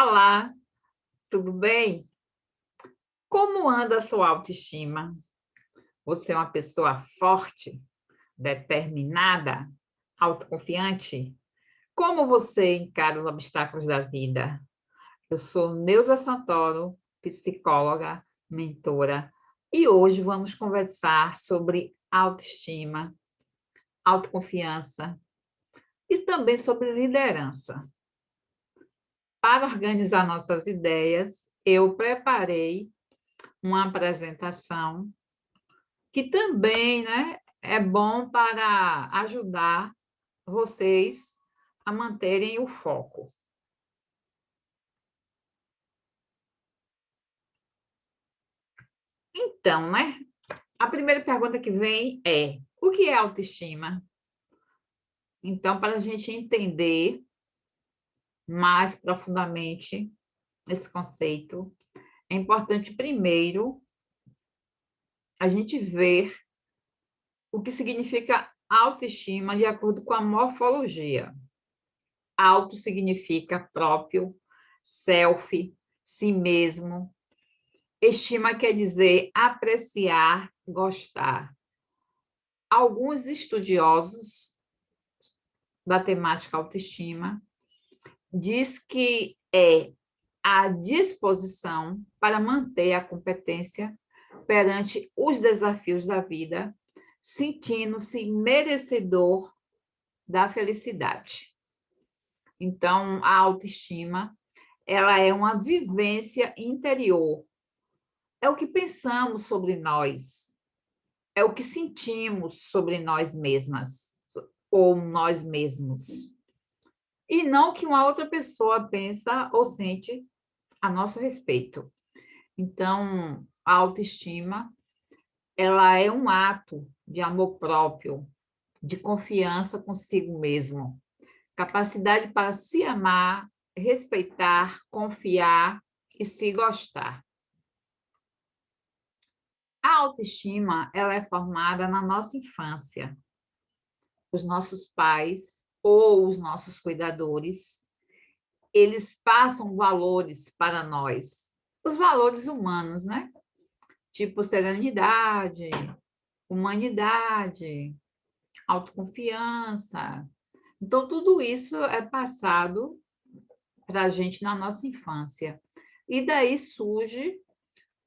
Olá, tudo bem? Como anda a sua autoestima? Você é uma pessoa forte, determinada, autoconfiante? Como você encara os obstáculos da vida? Eu sou Neuza Santoro, psicóloga, mentora, e hoje vamos conversar sobre autoestima, autoconfiança e também sobre liderança. Para organizar nossas ideias, eu preparei uma apresentação que também, né, é bom para ajudar vocês a manterem o foco. Então, né, a primeira pergunta que vem é: o que é autoestima? Então, para a gente entender mais profundamente esse conceito, é importante primeiro a gente ver o que significa autoestima de acordo com a morfologia. Auto significa próprio, self, si mesmo. Estima quer dizer apreciar, gostar. Alguns estudiosos da temática autoestima diz que é a disposição para manter a competência perante os desafios da vida, sentindo-se merecedor da felicidade. Então, a autoestima, ela é uma vivência interior. É o que pensamos sobre nós, é o que sentimos sobre nós mesmas ou nós mesmos. E não o que uma outra pessoa pensa ou sente a nosso respeito. Então, a autoestima, ela é um ato de amor próprio, de confiança consigo mesmo, capacidade para se amar, respeitar, confiar e se gostar. A autoestima, ela é formada na nossa infância. Os nossos pais ou os nossos cuidadores, eles passam valores para nós, os valores humanos, né? Tipo serenidade, humanidade, autoconfiança. Então, tudo isso é passado para a gente na nossa infância. E daí surge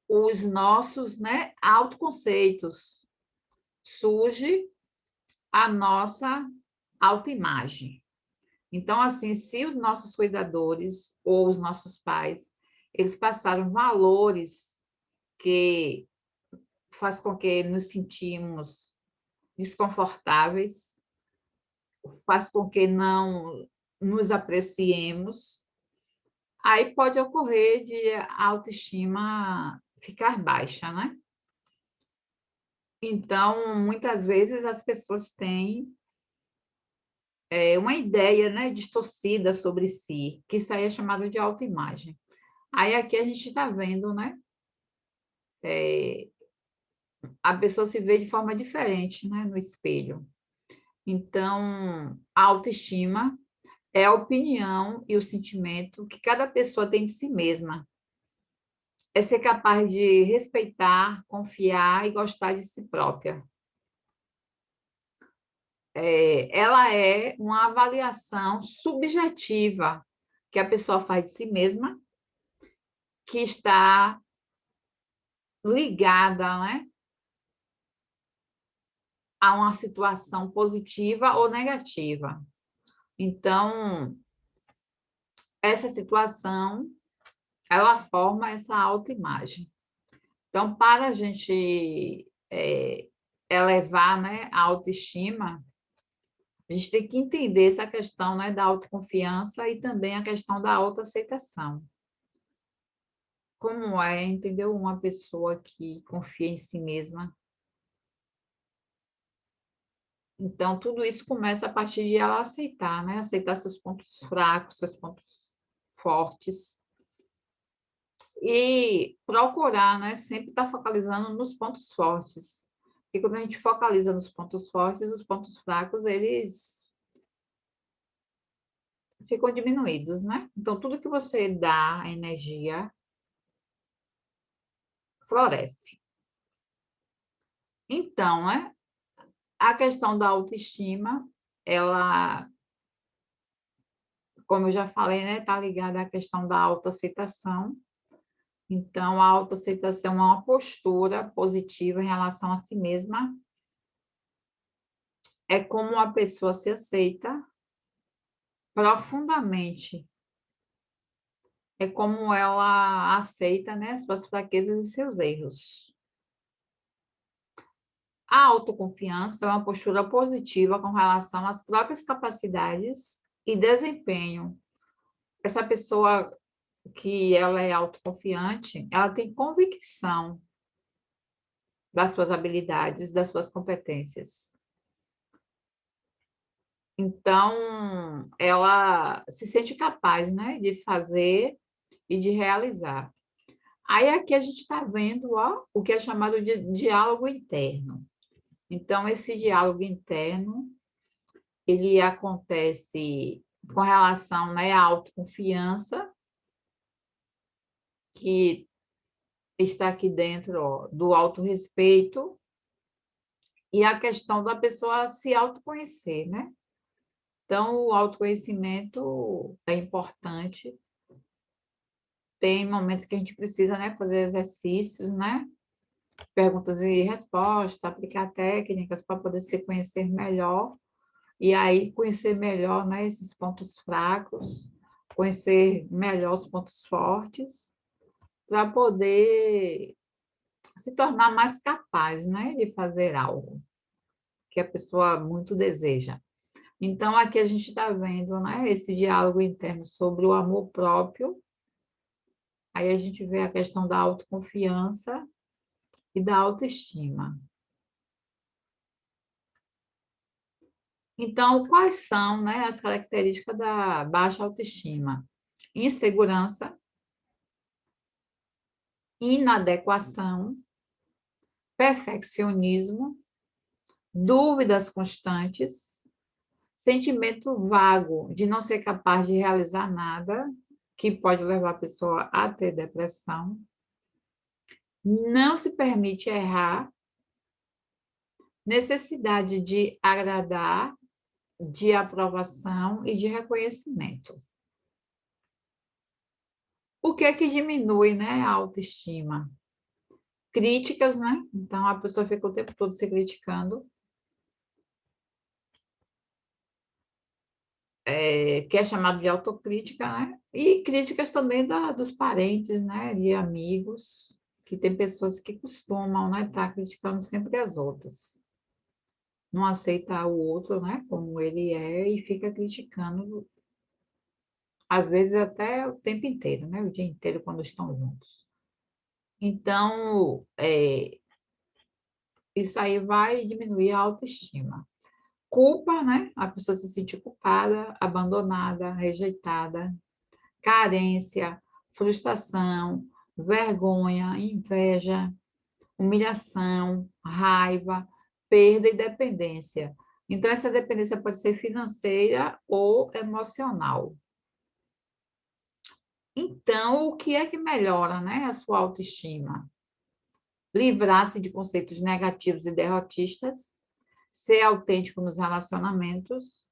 os nossos, né, autoconceitos, surge a nossa autoimagem. Então, assim, se os nossos cuidadores ou os nossos pais, eles passaram valores que faz com que nos sentimos desconfortáveis, faz com que não nos apreciemos, aí pode ocorrer de a autoestima ficar baixa, né? Então, muitas vezes as pessoas têm uma ideia, né, distorcida sobre si, que isso aí é chamado de autoimagem. Aí aqui a gente está vendo, né? A pessoa se vê de forma diferente, né, no espelho. Então, a autoestima é a opinião e o sentimento que cada pessoa tem de si mesma. É ser capaz de respeitar, confiar e gostar de si própria. Ela é uma avaliação subjetiva que a pessoa faz de si mesma, que está ligada, né, a uma situação positiva ou negativa. Então, essa situação, ela forma essa autoimagem. Então, para a gente elevar, né, a autoestima, a gente tem que entender essa questão, né, da autoconfiança e também a questão da autoaceitação. Como é, entendeu? Uma pessoa que confia em si mesma. Então, tudo isso começa a partir de ela aceitar, né? Aceitar seus pontos fracos, seus pontos fortes. E procurar, né? Sempre estar focalizando nos pontos fortes. Porque quando a gente focaliza nos pontos fortes, os pontos fracos, eles ficam diminuídos, né? Então, tudo que você dá energia floresce. Então, a questão da autoestima, ela, como eu já falei, né, está ligada à questão da autoaceitação. Então, a autoaceitação é uma postura positiva em relação a si mesma. É como a pessoa se aceita profundamente. É como ela aceita, né, suas fraquezas e seus erros. A autoconfiança é uma postura positiva com relação às próprias capacidades e desempenho. Essa pessoa que ela é autoconfiante, ela tem convicção das suas habilidades, das suas competências. Então, ela se sente capaz, né, de fazer e de realizar. Aí aqui a gente está vendo, ó, o que é chamado de diálogo interno. Então, esse diálogo interno, ele acontece com relação, né, à autoconfiança, que está aqui dentro, ó, do autorrespeito, e a questão da pessoa se autoconhecer, né? Então, o autoconhecimento é importante. Tem momentos que a gente precisa, né, fazer exercícios, né? Perguntas e respostas, aplicar técnicas para poder se conhecer melhor. E aí, conhecer melhor, né, esses pontos fracos, conhecer melhor os pontos fortes, para poder se tornar mais capaz, né, de fazer algo que a pessoa muito deseja. Então, aqui a gente está vendo, né, esse diálogo interno sobre o amor próprio. Aí a gente vê a questão da autoconfiança e da autoestima. Então, quais são, né, as características da baixa autoestima? Insegurança, inadequação, perfeccionismo, dúvidas constantes, sentimento vago de não ser capaz de realizar nada, que pode levar a pessoa a ter depressão, não se permite errar, necessidade de agradar, de aprovação e de reconhecimento. O que é que diminui, né, a autoestima? Críticas, né? Então, a pessoa fica o tempo todo se criticando, que é chamado de autocrítica, né? E críticas também dos parentes, né? De amigos, que tem pessoas que costumam, né, estar criticando sempre as outras. Não aceita o outro, né, como ele é e fica criticando, às vezes até o tempo inteiro, né? O dia inteiro quando estão juntos. Então, isso aí vai diminuir a autoestima. Culpa, né? A pessoa se sentir culpada, abandonada, rejeitada, carência, frustração, vergonha, inveja, humilhação, raiva, perda e dependência. Então, essa dependência pode ser financeira ou emocional. Então, o que é que melhora, né, a sua autoestima? Livrar-se de conceitos negativos e derrotistas, ser autêntico nos relacionamentos,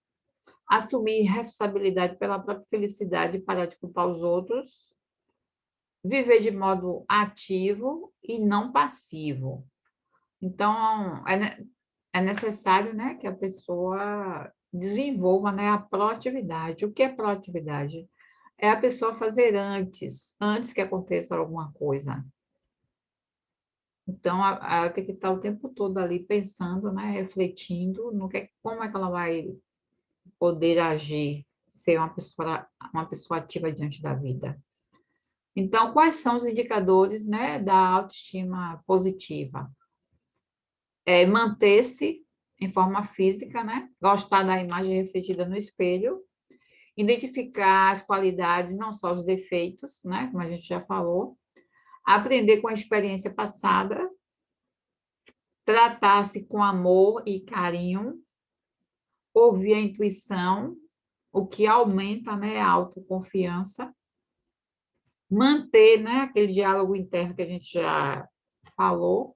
assumir responsabilidade pela própria felicidade e parar de culpar os outros, viver de modo ativo e não passivo. Então, é necessário, né, que a pessoa desenvolva, né, a proatividade. O que é proatividade? É a pessoa fazer antes que aconteça alguma coisa. Então, ela tem que estar o tempo todo ali pensando, né, refletindo no que, como é que ela vai poder agir, ser uma pessoa ativa diante da vida. Então, quais são os indicadores, né, da autoestima positiva? Manter-se em forma física, né? Gostar da imagem refletida no espelho, identificar as qualidades, não só os defeitos, né? Como a gente já falou, aprender com a experiência passada, tratar-se com amor e carinho, ouvir a intuição, o que aumenta, né, a autoconfiança, manter, né, aquele diálogo interno que a gente já falou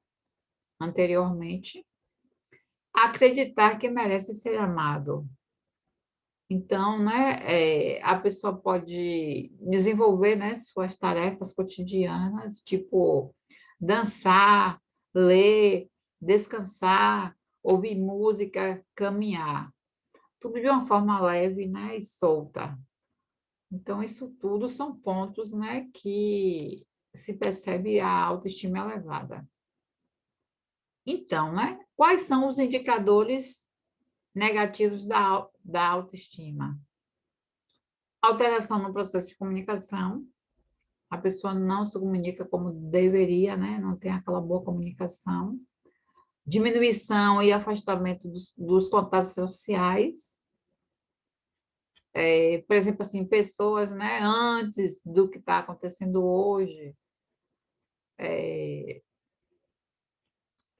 anteriormente, acreditar que merece ser amado. Então, né, a pessoa pode desenvolver, né, suas tarefas cotidianas, tipo dançar, ler, descansar, ouvir música, caminhar. Tudo de uma forma leve, né, e solta. Então, isso tudo são pontos, né, que se percebe a autoestima elevada. Então, né, quais são os indicadores negativos da autoestima? Alteração no processo de comunicação, a pessoa não se comunica como deveria, né, não tem aquela boa comunicação. Diminuição e afastamento dos contatos sociais. Por exemplo, assim, pessoas, né, antes do que está acontecendo hoje, que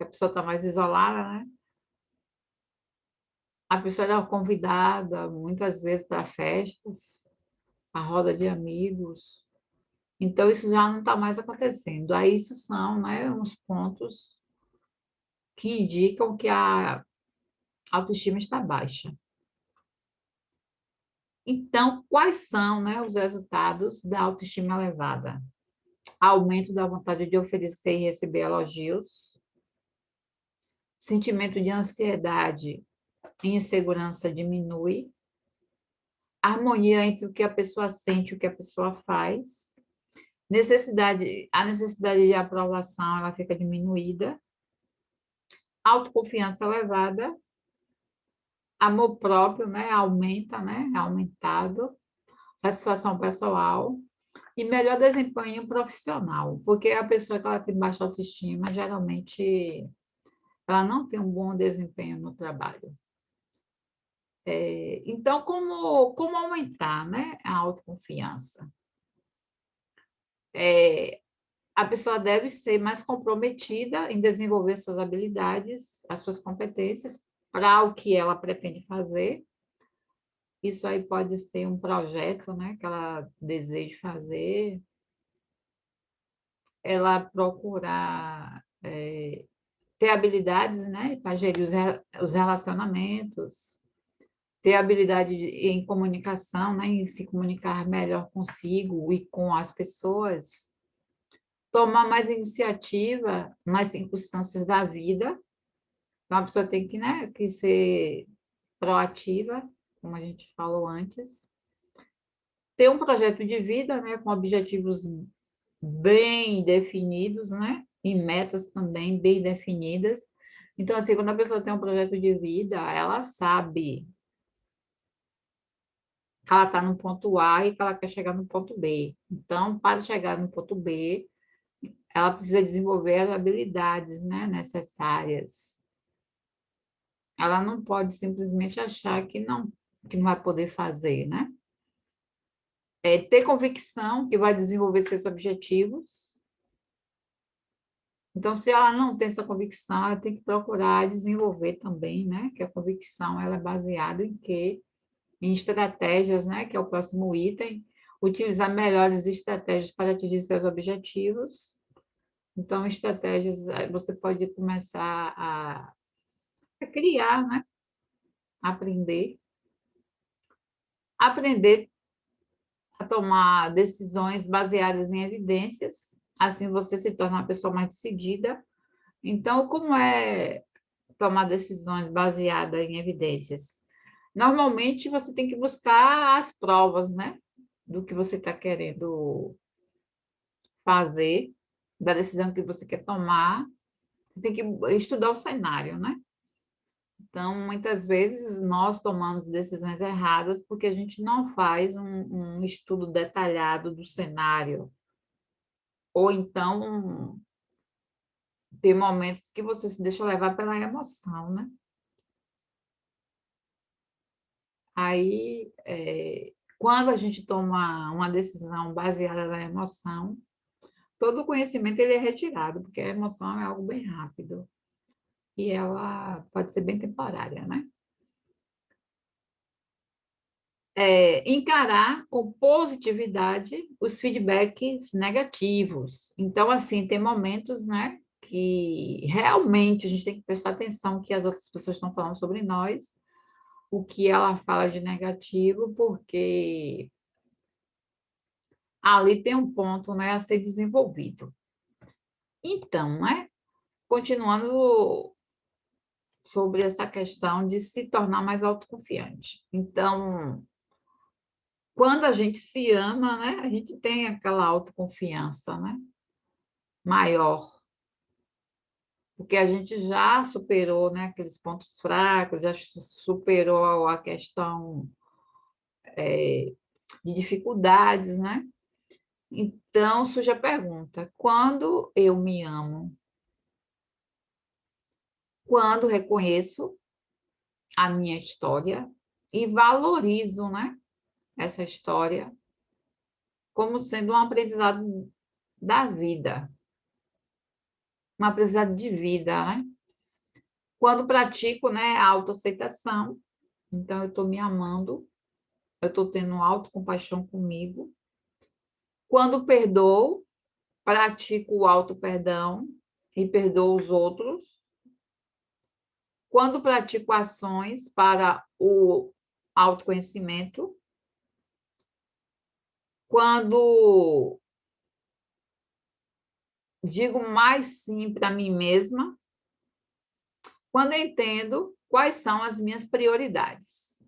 a pessoa está mais isolada, né? A pessoa era convidada muitas vezes para festas, a roda de amigos. Então, isso já não está mais acontecendo. Aí, isso são, né, uns pontos que indicam que a autoestima está baixa. Então, quais são, né, os resultados da autoestima elevada? Aumento da vontade de oferecer e receber elogios, sentimento de ansiedade e insegurança diminui, harmonia entre o que a pessoa sente e o que a pessoa faz, a necessidade de aprovação ela fica diminuída, autoconfiança elevada, amor próprio, né, aumenta, né, é aumentado, satisfação pessoal e melhor desempenho profissional, porque a pessoa que ela tem baixa autoestima, geralmente ela não tem um bom desempenho no trabalho. Então, como aumentar, né, a autoconfiança? A pessoa deve ser mais comprometida em desenvolver suas habilidades, as suas competências para o que ela pretende fazer. Isso aí pode ser um projeto, né, que ela deseja fazer. Ela procurar ter habilidades, né, para gerir os relacionamentos, ter habilidade em comunicação, né, em se comunicar melhor consigo e com as pessoas, tomar mais iniciativa nas circunstâncias da vida. Então, a pessoa tem que, né, que ser proativa, como a gente falou antes. Ter um projeto de vida, né, com objetivos bem definidos, né, e metas também bem definidas. Então, assim, quando a pessoa tem um projeto de vida, ela sabe que ela está no ponto A e que ela quer chegar no ponto B. Então, para chegar no ponto B, ela precisa desenvolver as habilidades, né, necessárias. Ela não pode simplesmente achar que não vai poder fazer, né? Ter convicção que vai desenvolver seus objetivos. Então, se ela não tem essa convicção, ela tem que procurar desenvolver também, né? Que a convicção ela é baseada em quê? Em estratégias, né? Que é o próximo item. Utilizar melhores estratégias para atingir seus objetivos. Então, estratégias, você pode começar a criar, né? Aprender. Aprender a tomar decisões baseadas em evidências. Assim, você se torna uma pessoa mais decidida. Então, como é tomar decisões baseadas em evidências? Normalmente, você tem que buscar as provas, né? Do que você está querendo fazer, da decisão que você quer tomar. Você tem que estudar o cenário, né? Então, muitas vezes, nós tomamos decisões erradas porque a gente não faz um estudo detalhado do cenário. Ou então, tem momentos que você se deixa levar pela emoção, né? Aí, quando a gente toma uma decisão baseada na emoção, todo o conhecimento ele é retirado, porque a emoção é algo bem rápido e ela pode ser bem temporária, né? encarar com positividade os feedbacks negativos. Então, assim, tem momentos, né, que realmente a gente tem que prestar atenção que as outras pessoas estão falando sobre nós, o que ela fala de negativo, porque ali tem um ponto, né, a ser desenvolvido. Então, né, continuando sobre essa questão de se tornar mais autoconfiante. Então, quando a gente se ama, né, a gente tem aquela autoconfiança, né, maior, porque a gente já superou, né, aqueles pontos fracos, já superou a questão de dificuldades, né? Então, surge a pergunta: quando eu me amo? Quando reconheço a minha história e valorizo, né, essa história como sendo um aprendizado da vida, um aprendizado de vida, né? Quando pratico, né, a autoaceitação, então eu estou me amando, eu estou tendo autocompaixão comigo. Quando perdoo, pratico o auto-perdão e perdoo os outros. Quando pratico ações para o autoconhecimento. Quando digo mais sim para mim mesma. Quando eu entendo quais são as minhas prioridades.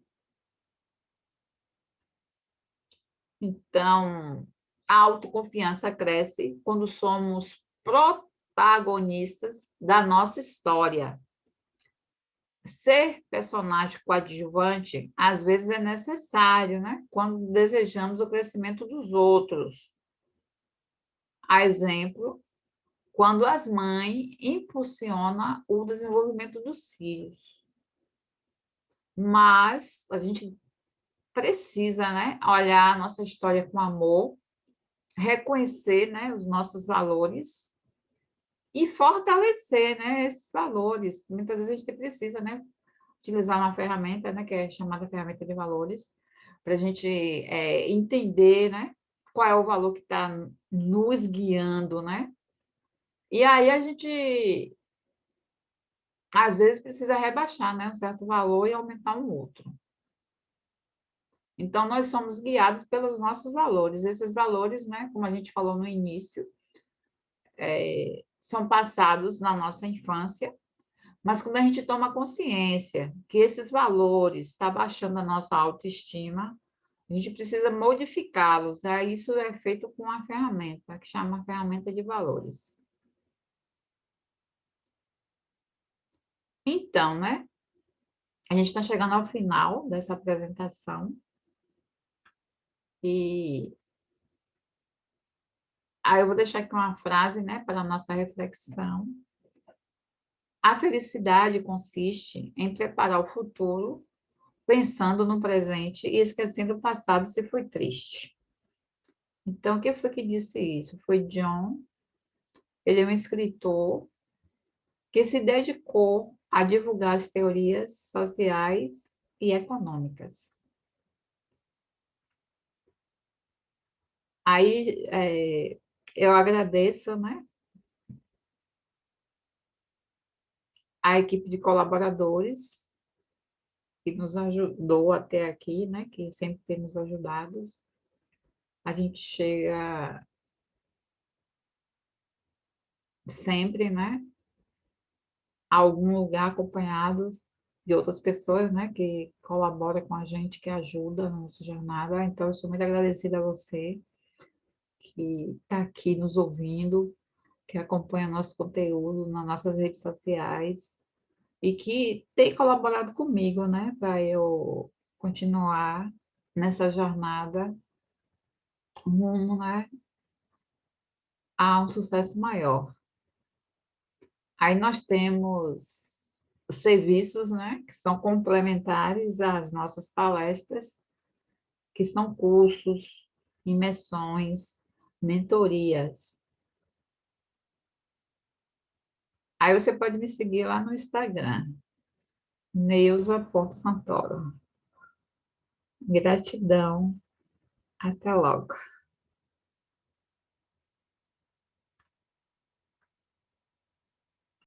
Então, a autoconfiança cresce quando somos protagonistas da nossa história. Ser personagem coadjuvante, às vezes, é necessário, né? Quando desejamos o crescimento dos outros. A exemplo, quando as mães impulsionam o desenvolvimento dos filhos. Mas a gente precisa, né, olhar a nossa história com amor, reconhecer, né, os nossos valores e fortalecer, né, esses valores. Muitas vezes a gente precisa, né, utilizar uma ferramenta, né, que é chamada ferramenta de valores, para a gente entender, né, qual é o valor que está nos guiando, né? E aí a gente, às vezes, precisa rebaixar, né, um certo valor e aumentar um outro. Então, nós somos guiados pelos nossos valores. Esses valores, né, como a gente falou no início, são passados na nossa infância, mas quando a gente toma consciência que esses valores estão baixando a nossa autoestima, a gente precisa modificá-los. Aí isso é feito com uma ferramenta, que chama ferramenta de valores. Então, né, a gente está chegando ao final dessa apresentação e aí eu vou deixar aqui uma frase, né, para a nossa reflexão. A felicidade consiste em preparar o futuro, pensando no presente e esquecendo o passado se foi triste. Então, quem foi que disse isso? Foi John. Ele é um escritor que se dedicou a divulgar as teorias sociais e econômicas. Aí, eu agradeço, né, a equipe de colaboradores que nos ajudou até aqui, né, que sempre tem nos ajudado. A gente chega sempre, né, a algum lugar acompanhados de outras pessoas, né, que colaboram com a gente, que ajuda na nossa jornada. Então, eu sou muito agradecida a você que está aqui nos ouvindo, que acompanha nosso conteúdo nas nossas redes sociais e que tem colaborado comigo, né, para eu continuar nessa jornada rumo, né, a um sucesso maior. Aí nós temos serviços, né, que são complementares às nossas palestras, que são cursos, imersões, mentorias. Aí você pode me seguir lá no Instagram, neusa.santoro. Gratidão. Até logo.